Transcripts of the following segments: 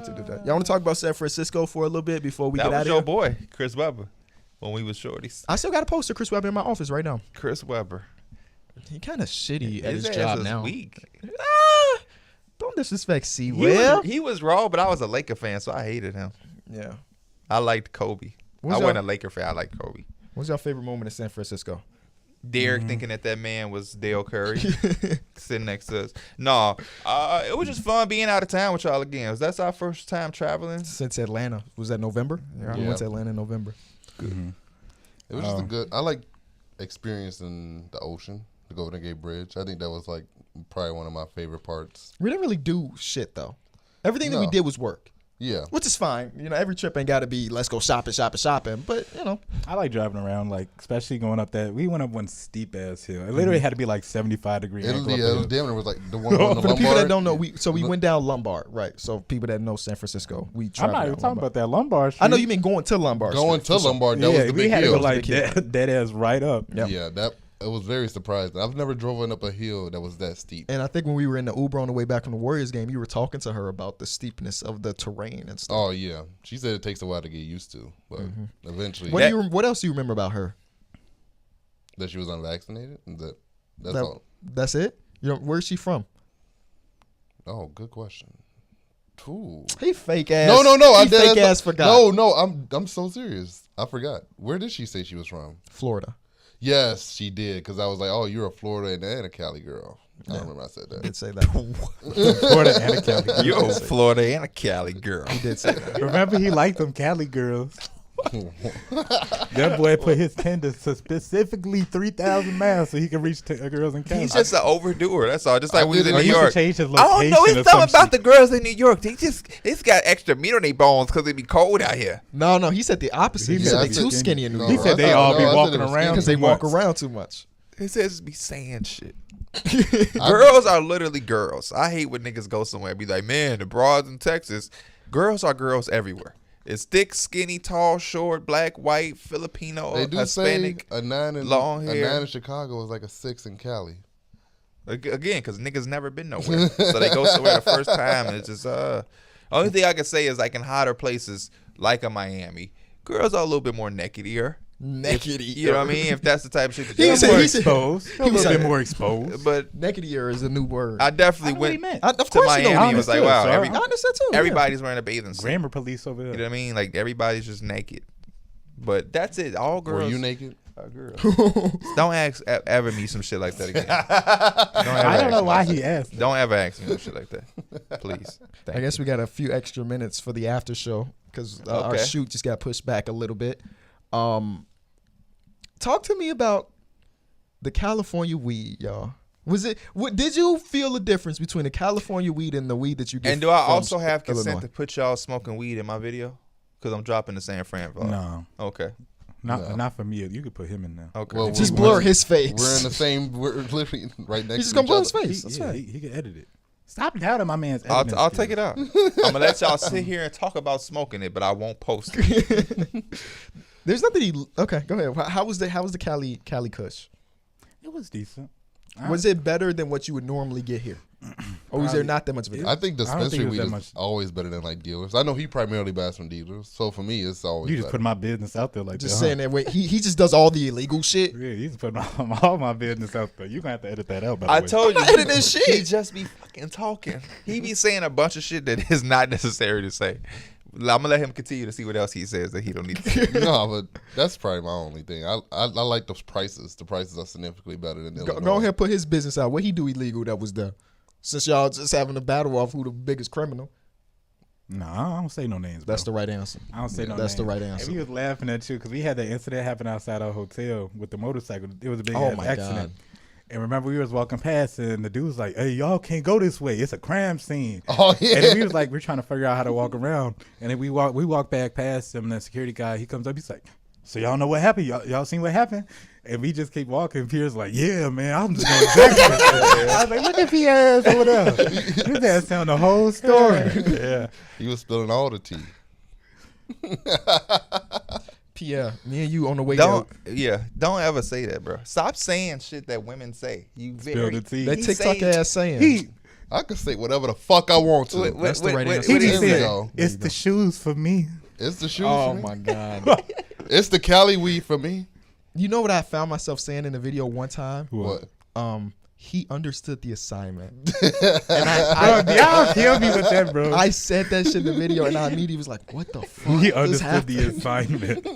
to do that. Y'all want to talk about San Francisco for a little bit before we get out of here? That was your boy, Chris Webber, when we was shorties. I still got a poster of Chris Webber in my office right now. Chris Webber. He kind of shitty at his ass job is now. Weak. Don't disrespect C-Will. He was raw, but I was a Laker fan, so I hated him. Yeah. I liked Kobe. I wasn't a Laker fan. I liked Kobe. What's your favorite moment in San Francisco? Derek thinking that man was Dale Curry sitting next to us. No, it was just fun being out of town with y'all again. That's our first time traveling since Atlanta. Was that November? Yeah. We went to Atlanta in November. Mm-hmm. It was just a good. I like experiencing the ocean, the Golden Gate Bridge. I think that was like probably one of my favorite parts. We didn't really do shit though. Everything that we did was work. Yeah. Which is fine. You know, every trip ain't got to be let's go shopping. But, you know. I like driving around, like, especially going up that. We went up one steep-ass hill. It literally had to be like 75 degrees. It was damn, it was like the one on the For the people that don't know, we went down Lombard, right? So people that know San Francisco, we traveled. I'm not even talking about that Lombard Street. I know you mean going to Lombard Going Street. to Lombard, that was the big hill. We had to go like dead ass right up. Yep. Yeah, that. It was very surprising. I've never driven up a hill that was that steep. And I think when we were in the Uber on the way back from the Warriors game, you were talking to her about the steepness of the terrain and stuff. Oh, yeah. She said it takes a while to get used to, but eventually. What else do you remember about her? That she was unvaccinated? That's all. That's it? Where's she from? Oh, good question. Ooh. He fake ass. No. I fake ass forgot. No, I'm so serious. I forgot. Where did she say she was from? Florida. Yes, she did. Because I was like, oh, you're a Florida and a Cali girl. I don't remember I said that. I did say that. Florida and a Cali girl. You're a Florida and a Cali girl. He did say that. Remember, he liked them Cali girls. That boy put his Tinder to specifically 3,000 miles so he could reach girls in Cali. He's just an overdoer. That's all. Just like we was in New York. Change his I don't know. location It's something about the girls in New York. It's got extra meat on their bones because it be cold out here. No, he said the opposite. He said they too skinny in New York. He said they all be walking around because they walk around too much. It says be saying shit. Girls are literally girls. I hate when niggas go somewhere and be like, man, the broads in Texas. Girls are girls everywhere. It's thick, skinny, tall, short, black, white, Filipino, they do Hispanic, say a 9 in, long hair. A 9 in Chicago is like a 6 in Cali. Again, because niggas never been nowhere. So they go somewhere the first time and it's just, only thing I can say is like in hotter places like a Miami, girls are a little bit more naked-ier. You know what I mean? If that's the type of shit that he's more exposed. A little bit more exposed. But naked-ier is a new word. I definitely went to Miami and was like, wow, I understand too. Everybody's wearing a bathing suit. Grammar police over there. You know what I mean? Like everybody's just naked. But that's it. All girls. Were you naked? Girls. Don't ask ever me some shit like that again. I don't know why he asked. Don't ever ask me some shit like that. Please. I guess we got a few extra minutes for the after show because our shoot just got pushed back a little bit. Talk to me about the California weed, y'all. Did you feel a difference between the California weed and the weed that you get? And do I also have Illinois? consent to put y'all smoking weed in my video? Because I'm dropping the San Fran vlog. No. Okay. Not for me. You could put him in there. Okay. Well, just blur his face. We're in the same. We're literally right next. He's just to gonna blur each his other. face. He can edit it. Stop doubting my man's. I'll take it out. I'm gonna let y'all sit here and talk about smoking it, but I won't post it. There's nothing. Okay, go ahead. How was the Cali Kush? It was decent. Was it better than what you would normally get here? Or was there not that much of it? I think dispensary weed is much. always better than like dealers. I know he primarily buys from dealers, so for me, it's always. You just better. put my business out there like just that. saying that. Wait, he just does all the illegal shit. Yeah, he's putting all my business out there. You gonna have to edit that out. By the I way. told you, editing this shit. He just be fucking talking. He be saying a bunch of shit that is not necessary to say. I'm gonna let him continue to see what else he says that he don't need to say. No, but that's probably my only thing. I like those prices. The prices are significantly better than Illinois. Go ahead and put his business out. What he do illegal that was there? Since y'all just having a battle off who the biggest criminal. No, I don't say no names. Bro. That's the right answer. I don't say no names. That's the right answer. And we was laughing at you because we had that incident happen outside our hotel with the motorcycle. It was a big accident. God. And remember, we was walking past, and the dude was like, "Hey, y'all can't go this way. It's a crime scene." Oh yeah. And then we was like, we're trying to figure out how to walk around. And then we walk back past him, and the security guy, he comes up, he's like, "So y'all know what happened? Y'all seen what happened?" And we just keep walking. Pierre's like, "Yeah, man, I'm just going exactly." I was like, "Look at Pierre's over there. His ass telling the whole story." Yeah, he was spilling all the tea. Pierre, me and you on the way Don't out. ever say that, bro. Stop saying shit that women say. You Spill the tea. That TikTok ass saying. I can say whatever the fuck I want to. That's the right answer. He There just we said, go. it's the shoes for me. It's the shoes Oh for me. my god. It's the Cali weed for me. You know what I found myself saying in the video one time? What? He understood the assignment. Bro, y'all kill me with that, bro. I said that shit in the video, and I immediately was like, "What the fuck?" He is understood the happening? assignment.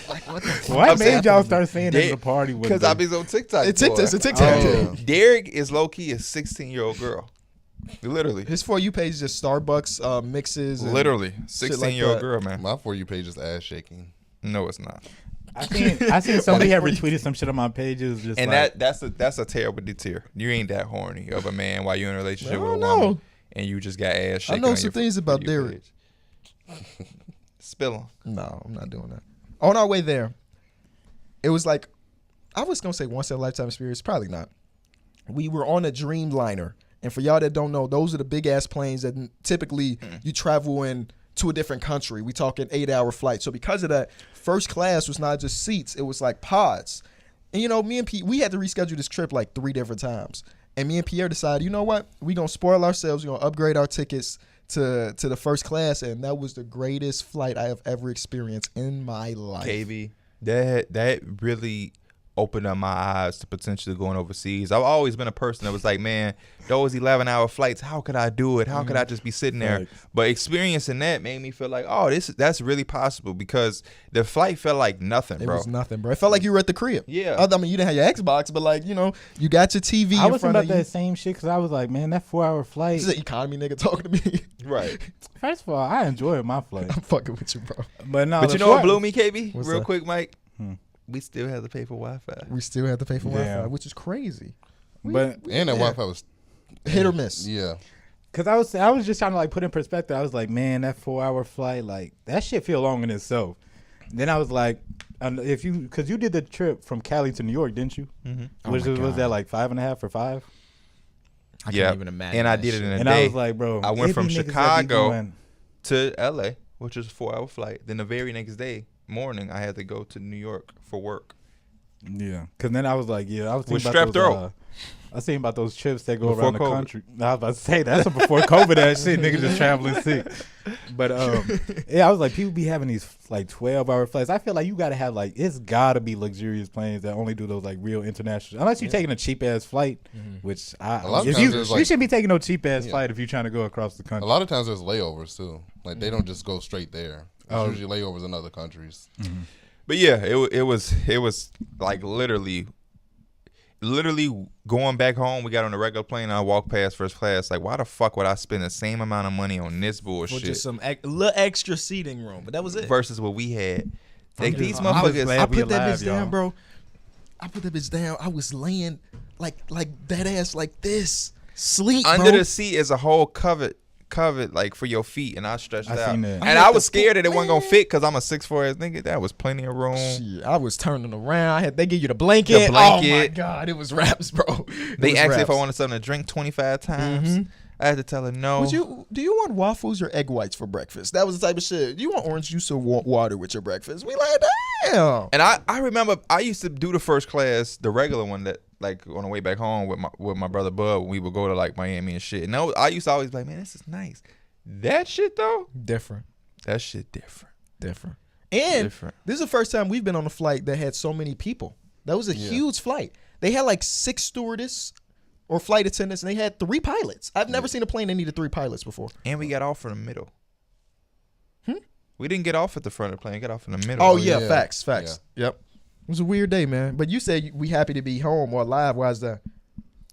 Like, what the fuck? What is made y'all happening? start saying that at the party? Because I be on TikTok. It's TikTok. It's a TikTok. Oh. Derek is low key a 16-year-old girl. Literally. His For You page is just Starbucks mixes. And Literally. shit 16-year-old that. girl, man. My For You page is ass shaking. No, it's not. I seen somebody had retweeted some shit on my pages. Just And like, that's a terrible deter. You ain't that horny of a man while you're in a relationship I with a don't woman know. and you just got ass I shaking. know on some your things For about You Derek. page. Spill 'em. No, I'm not doing that. On our way there, it was like, I was gonna say once in a lifetime experience. Probably not. We were on a Dreamliner, and for y'all that don't know, those are the big ass planes that typically you travel in to a different country. We talking 8-hour flight. So because of that, first class was not just seats; it was like pods. And you know, me and Pete, we had to reschedule this trip like 3 different times. And me and Pierre decided, you know what? We gonna spoil ourselves. We gonna upgrade our tickets to the first class, and that was the greatest flight I have ever experienced in my life. KB, that really opened up my eyes to potentially going overseas. I've always been a person that was like, man, those 11-hour flights, how could I do it? How could I just be sitting there? Facts. But experiencing that made me feel like, oh, that's really possible, because the flight felt like nothing, It bro. was nothing, bro. It felt like you were at the crib. Yeah. I mean, you didn't have your Xbox, but like, you know, you got your TV I in was front about of you. that same shit because I was like, man, that 4-hour flight. This is an economy nigga talking to me. Right. First of all, I enjoyed my flight, I'm fucking with you, bro. but no. But the you know what flight- blew me, KB? What's Real that? quick, Mike. We still have to pay for Wi-Fi. We still have to pay for Yeah. Wi-Fi, which is crazy. But And that Yeah. Wi-Fi was Hit or miss. Yeah. Cause I was just trying to like put in perspective. I was like, man, that 4-hour flight, like that shit feel long in itself. Then I was like, because you did the trip from Cali to New York, didn't you? Mm-hmm. Which my was God. that like 5.5 or 5? I Yeah. can't even imagine. And I that did it shit. in a And day. I was like, bro, I went it from be niggas that be Chicago going- to LA, which is a 4-hour flight. Then the very next day morning, I had to go to New York for work. Yeah, cause then I was like, I was With thinking about strep those, throat. I was thinking about those trips that go Before around the COVID. country. I was about to say that's a before COVID ass shit. Niggas just traveling sick. But yeah, I was like, people be having these like 12-hour flights. I feel like you gotta have like it's gotta be luxurious planes that only do those like real international. Unless you're taking a cheap ass flight, which A lot of if times you there's, you like- shouldn't be taking no cheap ass Yeah. flight if you're trying to go across the A country. lot of times there's layovers too. Like they don't just go straight there. There's Oh. usually layovers in other countries. But yeah, it was like literally going back home. We got on the regular plane and I walked past first class. Like, why the fuck would I spend the same amount of money on this For bullshit just some little extra seating room, but that was it. versus what we had? Like these I was motherfuckers. glad I we put that alive, bitch down, y'all. bro. I put that bitch down. I was laying like that ass like this, sleep Under bro. the seat is a whole covered like for your feet, and I stretched I out. seen that. And I I had was to scared that it put- wasn't gonna fit because I'm a 6'4" ass nigga. That was plenty of room. Shit, I was turning around. They give you the blanket. The Oh my blanket. god, it was raps, bro. It They was asked if I raps. wanted something to drink 25 times. Mhm. I had to tell her no. Do you want waffles or egg whites for breakfast? That was the type of shit. Do you want orange juice or water with your breakfast? We like, damn. And I remember I used to do the first class, the regular one that like on the way back home with my brother Bub. We would go to like Miami and shit. And I used to always be like, man, this is nice. That shit though, Different. that shit different. And Different. this is the first time we've been on a flight that had so many people. That was a huge flight. They had like 6 stewardess or flight attendants, and they had 3 pilots. I've never seen a plane that needed 3 pilots before. And we got off in the middle. We didn't get off at the front of the plane. We got off in the middle. Oh, yeah, yeah. facts. Yep. It was a weird day, man. But you said we happy to be home or alive. Why is that?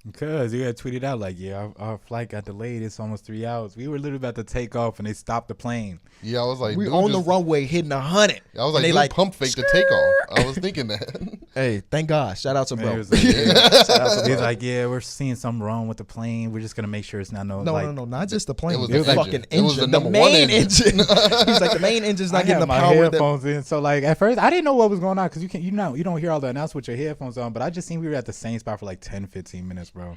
Because you had tweeted out like, our flight got delayed. It's almost 3 hours. We were literally about to take off and they stopped the plane. Yeah, I was like, We dude, on the just- runway hitting 100. I was And like, they dude, pump fake the takeoff. I was thinking that. Hey, thank God. Shout out to Man, bro. he was like, Shout out to he's bro. like, yeah, we're seeing something wrong with the plane. We're just gonna make sure it's not No, like, no, not just the plane. It was the the fucking engine. It was engine. the The number one main engine. engine. He's like, the main engine's I not getting had the my power. That, headphones in, so like at first I didn't know what was going on because you don't hear all the announcements with your headphones on. But I just seen we were at the same spot for like 10-15 minutes, bro.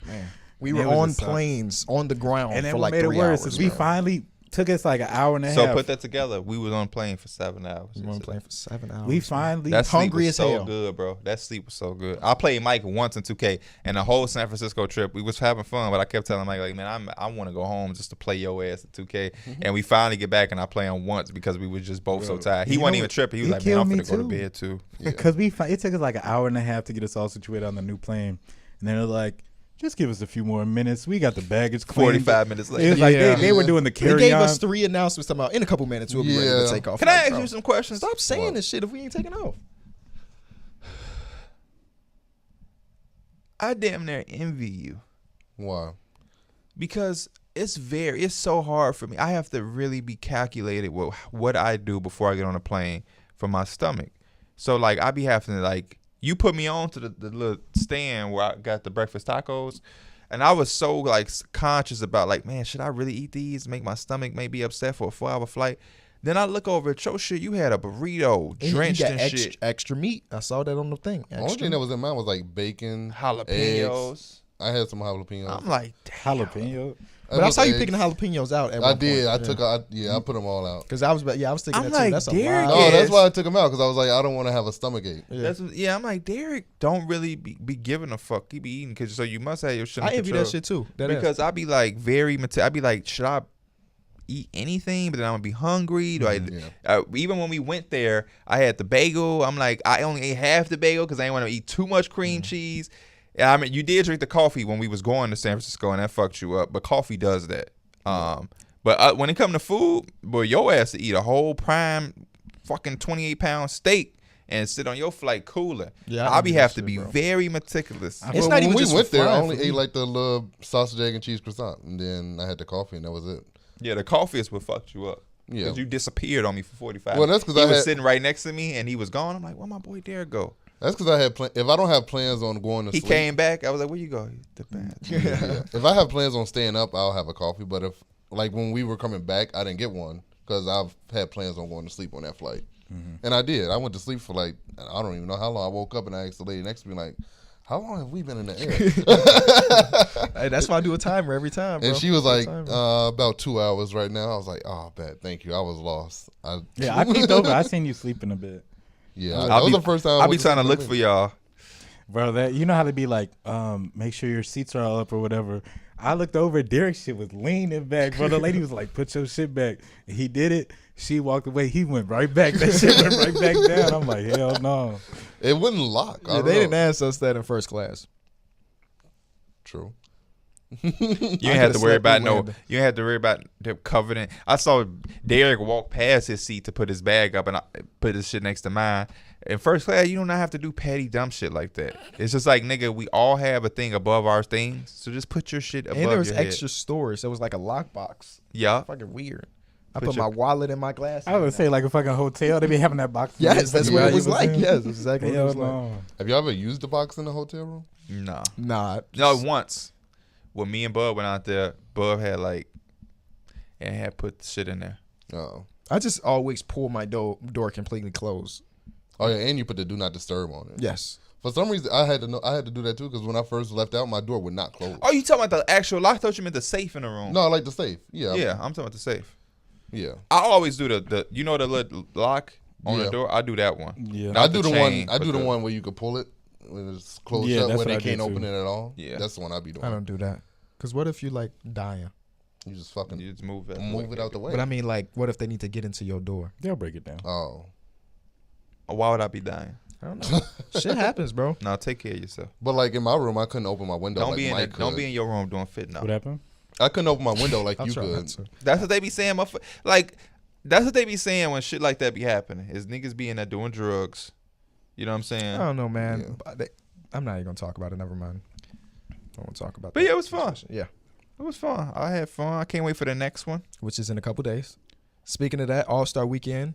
we It were was on just sucks. planes on the ground And then for what like made it 3 worse hours. is we bro. finally took us like an hour and a So half. put that together. We was on plane for 7 hours. We were playing for 7 hours. We finally That sleep hungry was as so hell. good, bro. That sleep was so good. I played Mike once in 2K, and the whole San Francisco trip, we was having fun. But I kept telling Mike, like, man, I want to go home just to play your ass at 2K. And we finally get back, and I play him once because we was just both so tired. He You wasn't know even what? tripping. He was It like, man, I'm killed me finna go to too. bed too. Because it took us like an hour and a half to get us all situated on the new plane, and then they're like, just give us a few more minutes. We got the baggage cleaned. 45 minutes It later. was like Yeah. they were doing the They carry gave on. us 3 announcements talking about in a couple minutes we'll be ready Yeah. to take off. Can I Like, ask bro, you some questions? Stop saying What? this shit if we ain't taking off. I damn near envy you Why? because it's so hard for me. I have to really be calculated with what I do before I get on a plane for my stomach. So like I be having to like you put me on to the little stand where I got the breakfast tacos, and I was so like conscious about like, man, should I really eat these? Make my stomach may be upset for a 4-hour flight. Then I look over at your shit. You had a burrito And drenched you got in extra, shit, extra meat. I saw that on the thing. The only Extra thing that was in mine was like bacon, jalapenos. eggs. I had some jalapenos. I'm like, damn. Jalapeno. But I saw you eggs. picking the jalapenos out. At I one did. point. I took. I put them all out. Because I was thinking I'm that too. like, That's a Derek lot. No, is- that's why I took them out because I was like, I don't want to have a stomach ache. Yeah. I'm like, Derek don't really be giving a fuck. He be eating because so you must have your shit. I in envy control. that shit too. That Because I be like I be like, should I eat anything? But then I'm gonna be hungry. Do I? Even when we went there, I had the bagel. I'm like, I only ate half the bagel because I didn't want to eat too much cream cheese. And I mean, you did drink the coffee when we was going to San Francisco, and that fucked you up. But coffee does that. But when it come to food, boy, your ass to eat a whole prime fucking 28-pound steak and sit on your flight cooler. Yeah, I I be do that have to shit, be bro. very meticulous. It's not when even we just went for there. I flying only for ate me. like the little sausage, egg, and cheese croissant, and then I had the coffee, and that was it. Yeah, the coffee is what fucked you up. Yeah. Because you disappeared on me for 45 Well, that's 'cause he I was had- sitting right next to me and he was gone. I'm like, where my boy Derek go? That's because I had if I don't have plans on going to He sleep, came back. I was like, where you go? The bathroom. yeah. If I have plans on staying up, I'll have a coffee. But if like when we were coming back, I didn't get one because I've had plans on going to sleep on that flight, and I did. I went to sleep for like I don't even know how long. I woke up and I asked the lady next to me like, "How long have we been in the air?" Hey, that's why I do a timer every time, bro. And she was like, Timer. "About 2 hours right now." I was like, "Oh, bad, thank you." I was lost. Yeah, I peeked over. I seen you sleeping a bit, Yeah, that I'll was be- the first time. I'll be trying to look for y'all. bro. That you know how to be like, make sure your seats are all up or whatever. I looked over. Derek's shit was leaning back, bro. The lady was like, "Put your shit back." And he did it. She walked away. He went right back. That shit went right back down. I'm like, hell no. It wouldn't lock. I Yeah, don't they know. didn't ask us that in first class. True. You ain't I have could've to worry slept about through no. Wanda. You ain't have to worry about the covenant. I saw Derek walk past his seat to put his bag up and I put his shit next to mine. In first class, you do not have to do petty dumb shit like that. It's just like, nigga, we all have a thing above our things, so just put your shit above And there was your head. extra storage. There was like a lockbox. Yeah. Fucking weird. I Put put your- my wallet in my glasses. I would say like a fucking hotel. They be having that box. Yes, that's what it was like. in. Yes, that's exactly what it Hell was like. no. Have you ever used the box in the hotel room? Nah. Nah. No, once when me and Bub went out there, Bub had like and had put the shit in there. Oh. I just always pull my door completely closed. Oh yeah, and you put the do not disturb on it. Yes. For some reason, I had to do that too because when I first left out, my door would not close. Oh, you talking about the actual lock? I thought you meant the safe in the room. No, I like the safe. Yeah. Yeah, I'm talking about the safe. Yeah. I always do the you know the little lock on Yeah. the door. I do that one. Yeah. Not I do the chain, one. I but do the one where you could pull it when it's closed Yeah, up, that's where what they I do can't too. open it at all. Yeah. That's the one I be doing. I don't do that. Because what if you like dying? You just fucking You just move it. move it out the way. But I mean, like, what if they need to get into your door? They'll break it down. Oh, Why would I be dying? I don't know. Shit happens, bro. No, take care of yourself. but like in my room, I couldn't open my window. Don't like be in Mike the, don't could. be in your room doing fit now. What happened? I couldn't open my window like I'll you try could. not to. That's what they be saying. Like that's what they be saying when shit like that be happening. Is niggas be in there doing drugs. You know what I'm saying? I don't know, man. Yeah. But I'm not even going to talk about it. Never mind. I won't talk about But that. yeah, it was fun. Yeah. It was fun. I had fun. I can't wait for the next one. Which is in a couple days. Speaking of that, All-Star Weekend